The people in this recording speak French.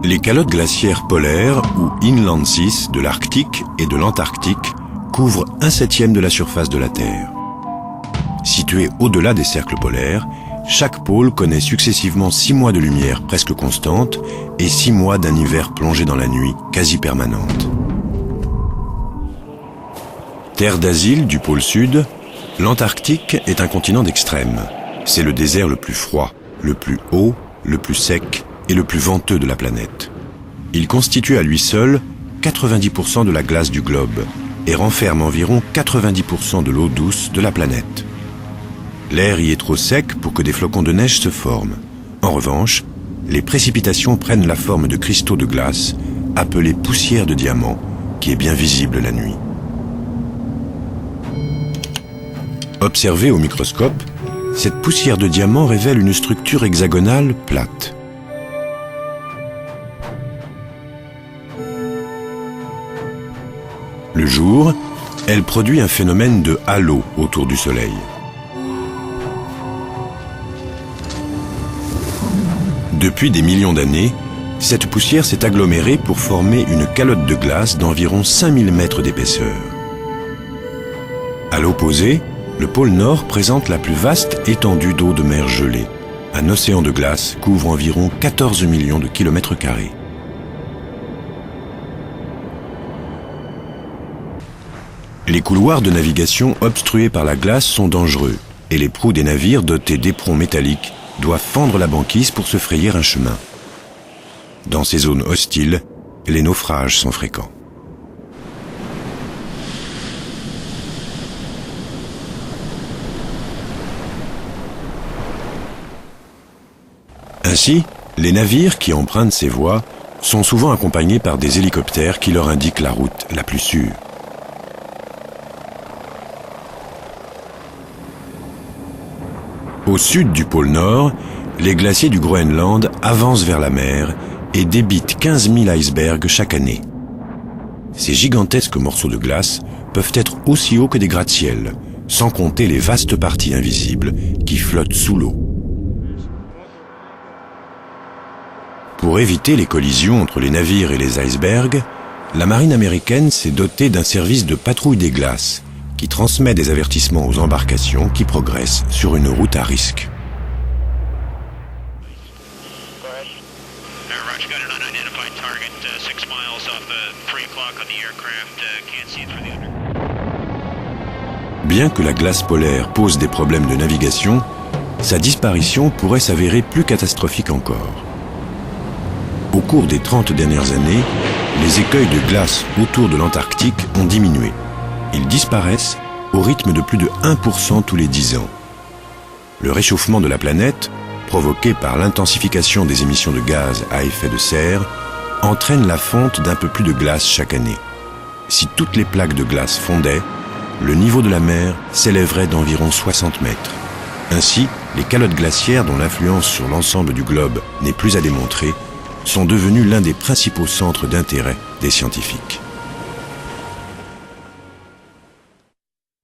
Les calottes glaciaires polaires, ou Inland Seas, de l'Arctique et de l'Antarctique, couvrent 1/7 de la surface de la Terre. Situées au-delà des cercles polaires, chaque pôle connaît successivement 6 mois de lumière presque constante et 6 mois d'un hiver plongé dans la nuit quasi permanente. Terre d'asile du pôle sud, l'Antarctique est un continent d'extrême. C'est le désert le plus froid, le plus haut, le plus sec et le plus venteux de la planète. Il constitue à lui seul 90% de la glace du globe et renferme environ 90% de l'eau douce de la planète. L'air y est trop sec pour que des flocons de neige se forment. En revanche, les précipitations prennent la forme de cristaux de glace, appelés poussière de diamant, qui est bien visible la nuit. Observée au microscope, cette poussière de diamant révèle une structure hexagonale plate. Le jour, elle produit un phénomène de halo autour du Soleil. Depuis des millions d'années, cette poussière s'est agglomérée pour former une calotte de glace d'environ 5000 mètres d'épaisseur. À l'opposé, le pôle Nord présente la plus vaste étendue d'eau de mer gelée. Un océan de glace couvre environ 14 millions de kilomètres carrés. Les couloirs de navigation obstrués par la glace sont dangereux et les proues des navires dotés d'éperons métalliques doivent fendre la banquise pour se frayer un chemin. Dans ces zones hostiles, les naufrages sont fréquents. Ainsi, les navires qui empruntent ces voies sont souvent accompagnés par des hélicoptères qui leur indiquent la route la plus sûre. Au sud du pôle Nord, les glaciers du Groenland avancent vers la mer et débitent 15 000 icebergs chaque année. Ces gigantesques morceaux de glace peuvent être aussi hauts que des gratte-ciels, sans compter les vastes parties invisibles qui flottent sous l'eau. Pour éviter les collisions entre les navires et les icebergs, la marine américaine s'est dotée d'un service de patrouille des glaces qui transmet des avertissements aux embarcations qui progressent sur une route à risque. Bien que la glace polaire pose des problèmes de navigation, sa disparition pourrait s'avérer plus catastrophique encore. Au cours des 30 dernières années, les écueils de glace autour de l'Antarctique ont diminué. Ils disparaissent au rythme de plus de 1% tous les 10 ans. Le réchauffement de la planète, provoqué par l'intensification des émissions de gaz à effet de serre, entraîne la fonte d'un peu plus de glace chaque année. Si toutes les plaques de glace fondaient, le niveau de la mer s'élèverait d'environ 60 mètres. Ainsi, les calottes glaciaires, dont l'influence sur l'ensemble du globe n'est plus à démontrer, sont devenues l'un des principaux centres d'intérêt des scientifiques.